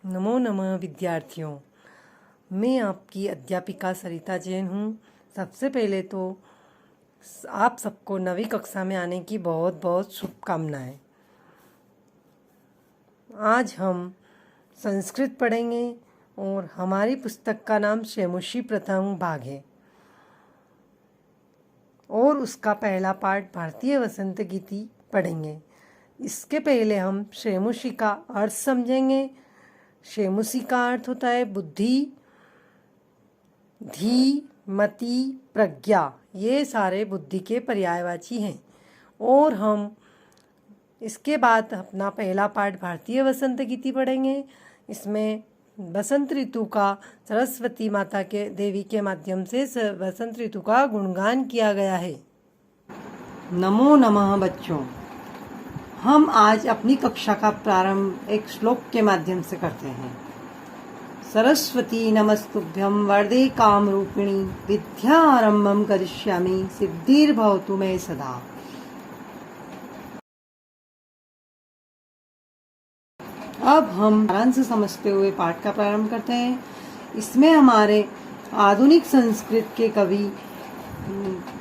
नमो नमः विद्यार्थियों। मैं आपकी अध्यापिका सरिता जैन हूँ। सबसे पहले तो आप सबको 9वीं कक्षा में आने की बहुत बहुत शुभकामनाएं। आज हम संस्कृत पढ़ेंगे और हमारी पुस्तक का नाम शेमुषी प्रथम भाग है और उसका पहला पाठ भारतीय वसंत गीति पढ़ेंगे। इसके पहले हम शेमुषी का अर्थ समझेंगे। शेमुषी का अर्थ होता है बुद्धि, धी, मति, प्रज्ञा। ये सारे बुद्धि के पर्यायवाची हैं। और हम इसके बाद अपना पहला पाठ भारतीय वसंत गीति पढ़ेंगे। इसमें बसंत ऋतु का सरस्वती माता के देवी के माध्यम से बसंत ऋतु का गुणगान किया गया है। नमो नमः बच्चों, हम आज अपनी कक्षा का प्रारंभ एक श्लोक के माध्यम से करते हैं। सरस्वती नमस्तुभ्यं वरदे कामरूपिणी विद्यारंभं करिष्यामि सिद्धिर्भवतु मे सदा। अब हम सारांश समझते हुए पाठ का प्रारंभ करते हैं। इसमें हमारे आधुनिक संस्कृत के कवि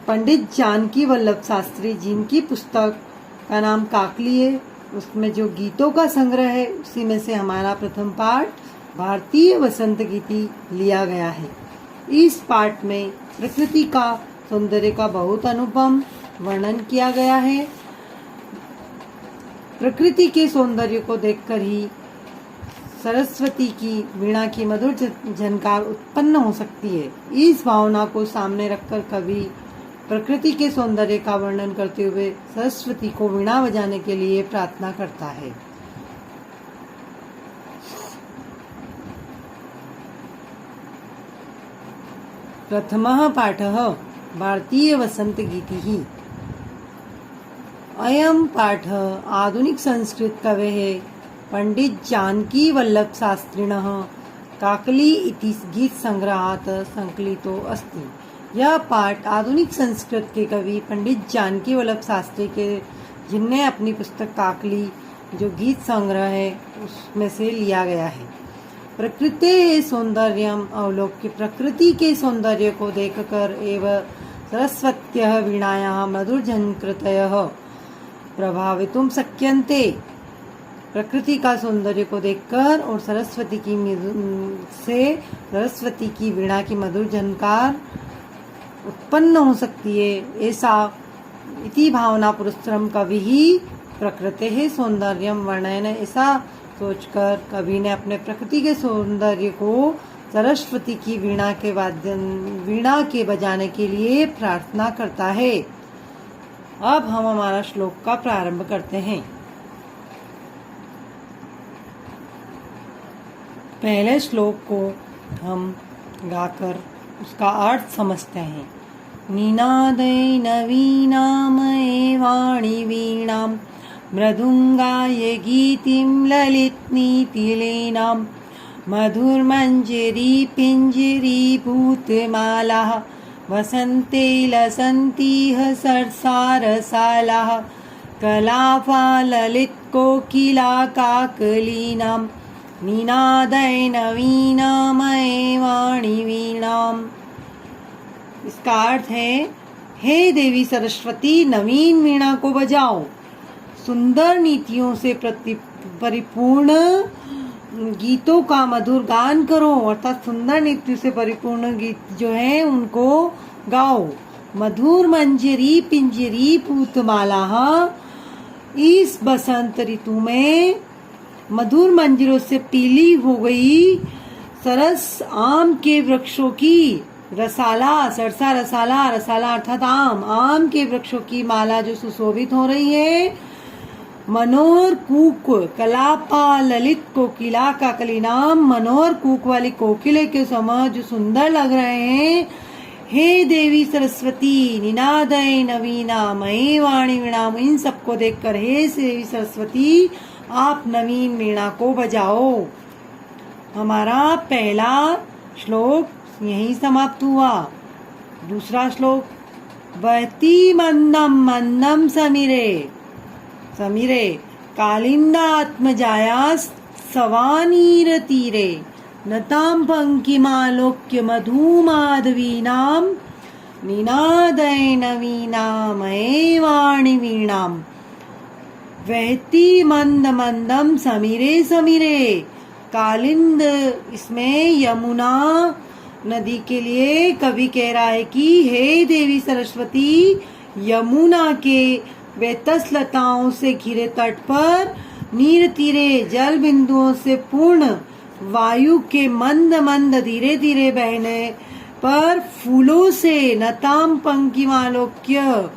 पंडित जानकी वल्लभ शास्त्री, जिनकी पुस्तक का नाम काकली है, उसमें जो गीतों का संग्रह है उसी में से हमारा प्रथम पाठ भारतीय वसंत गीति लिया गया है। इस पाठ में प्रकृति का सौंदर्य का बहुत अनुपम वर्णन किया गया है। प्रकृति के सौंदर्य को देखकर ही सरस्वती की वीणा की मधुर झनकार उत्पन्न हो सकती है। इस भावना को सामने रखकर कवि प्रकृति के सौंदर्य का वर्णन करते हुए सरस्वती को वीणा बजाने के लिए प्रार्थना करता है। प्रथमः पाठः भारतीय वसंत गीतिः। अयं पाठः आधुनिक संस्कृत कवेः पंडित जानकी वल्लभ शास्त्रिणः काकली इति गीत संग्रहात् संकलितो अस्ति। यह पाठ आधुनिक संस्कृत के कवि पंडित जानकी वल्लभ शास्त्री के, जिनने अपनी पुस्तक काकली जो गीत संग्रह है उसमें से लिया गया है। प्रकृते सौंदर्यम अवलोक्य, प्रकृति के सौंदर्य को देखकर एवं सरस्वत्यः वीणायाः मधुरझंकृतयः प्रभावितुं शक्यन्ते। प्रकृति का सौंदर्य को देखकर और सरस्वती की वीणा की मधुर झनकार उत्पन्न हो सकती है। ऐसा इति भावना पुरस्सरम कवि ही प्रकृतेः सौंदर्यम वर्णयन, ऐसा सोचकर कवि ने अपने प्रकृति के सौंदर्य को सरस्वती की वीणा के बजाने के लिए प्रार्थना करता है। अब हम हमारा श्लोक का प्रारंभ करते हैं। पहले श्लोक को हम गाकर उसका अर्थ समझते हैं। निनादै नवीनामये वाणी वीणां मृदुंगाय गीतिं ललितनीतिलीनां मधुरमञ्जरी पिञ्जरी भूतमालाः वसन्ते लसन्तीह सरसारसालाः कलापा ललितकोकिला काकलीनां निनादै नवीनामये वाणी वीणाम। इसका अर्थ है, हे देवी सरस्वती, नवीन वीणा को बजाओ, सुंदर नीतियों से परिपूर्ण गीतों का मधुर गान करो, अर्थात सुंदर नीतियों से परिपूर्ण गीत जो है उनको गाओ। मधुर मंजरी पिंजरी पूतमाला, इस बसंत ऋतु में मधुर मंजरों से पीली हो गई सरस आम के वृक्षों की रसाला, सरसा रसाला, रसाला अर्थात आम के वृक्षों की माला जो सुशोभित हो रही है। मनोहर कूक कलापा ललित कोकिला काकली नाम, मनोहर कूक वाली कोकिले के समय जो सुंदर लग रहे हैं। हे देवी सरस्वती, निनादै नवीना मये वाणी वीणाम, इन सबको देखकर हे देवी सरस्वती आप नवीन वीणा को बजाओ। हमारा पहला श्लोक यहीं समाप्त हुआ। दूसरा श्लोक, बहती मंदम मंदम समीरे समीरे कालिंदा आत्मजाया सवानीरतीरे नतां पङ्क्तिमालोक्य मधुमाधवीनां निनादेन वीणामये वाणिवीणाम् वहती मंद मंदम समीरे समीरे। कालिंद इसमें यमुना नदी के लिए कवि कह रहा है कि हे देवी सरस्वती, यमुना के व्यतस लताओं से घिरे तट पर नीर तीरे जल बिंदुओं से पूर्ण वायु के मंद मंद धीरे धीरे बहने पर फूलों से नताम पंक्तिमालोक्य,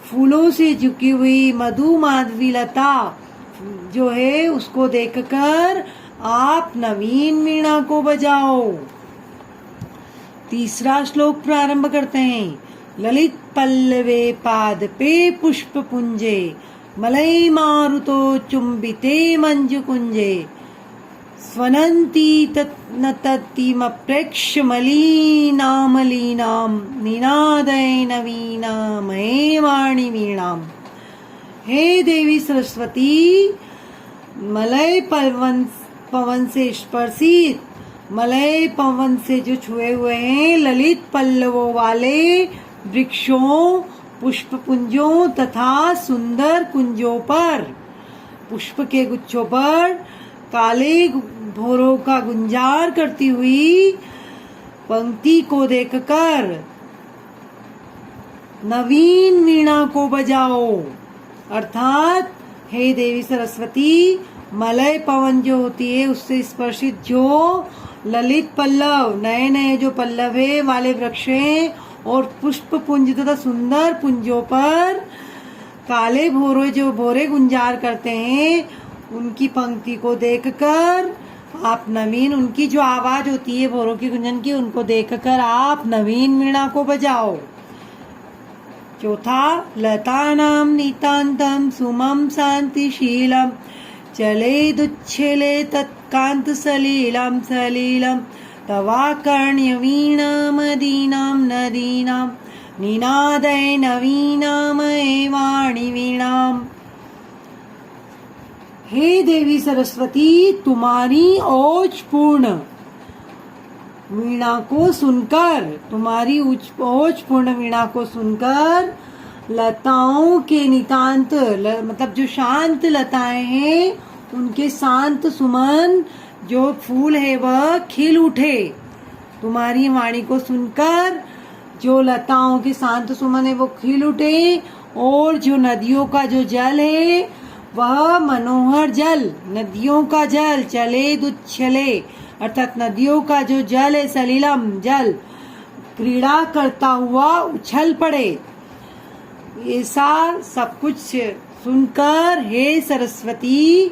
फूलों से झुकी हुई मधु माधवी लता जो है उसको देखकर आप नवीन वीणा को बजाओ। तीसरा श्लोक प्रारंभ करते हैं। ललित पल्लवे पादपे पुष्प पुंजे मलय मारुतो चुंबिते मंजु कुंजे स्वनंती तत्नततिमप्रेक्ष्य मलीनामलीनाम निनादय नवीनामये वाणी वीणाम। हे देवी सरस्वती, मलय पवन से स्पर्शित, मलय पवन से जो छुए हुए हैं ललित पल्लवों वाले वृक्षों, पुष्प पुंजों तथा सुंदर कुंजों पर, पुष्प के गुच्छों पर काले भौरों का गुंजार करती हुई पंक्ति को देखकर नवीन वीणा को बजाओ। अर्थात हे देवी सरस्वती, मलय पवन जो होती है उससे स्पर्शित जो ललित पल्लव, नए नए जो पल्लवे वाले वृक्ष हैं और पुष्प पुंज तथा सुंदर पुंजों पर काले भौरे जो भौरे गुंजार करते हैं, उनकी पंक्ति को देखकर आप नवीन, उनकी जो आवाज होती है भौरों की गुंजन की, उनको देखकर आप नवीन वीणा को बजाओ। चौथा, लतानां नितान्तं सुमं शान्तिशीलं चलेदुच्छले तत्कान्त सलीलं सलीलं तवाकर्ण्यवीणामदीनां नदीनां निनादय नवीनामये वाणी वीणाम्। हे देवी सरस्वती, तुम्हारी ओजपूर्ण वीणा को सुनकर, तुम्हारी ओजपूर्ण वीणा को सुनकर लताओं के नितांत, मतलब जो शांत लताएं हैं उनके शांत सुमन जो फूल है वह खिल उठे। तुम्हारी वाणी को सुनकर जो लताओं के शांत सुमन है वो खिल उठे, और जो नदियों का जो जल है वह मनोहर जल, नदियों का जल चले दुच्छले, अर्थात नदियों का जो जल है सलीलम जल, क्रीड़ा करता हुआ उछल पड़े। ऐसा सब कुछ सुनकर हे सरस्वती,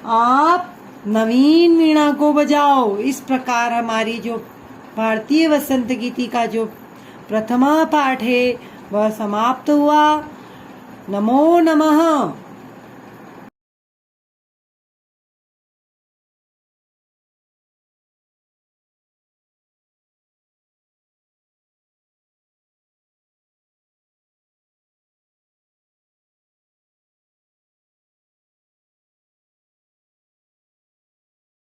आप नवीन वीणा को बजाओ। इस प्रकार हमारी जो भारतीय वसंत गीति का जो प्रथमा पाठ है वह समाप्त हुआ। नमो नमः।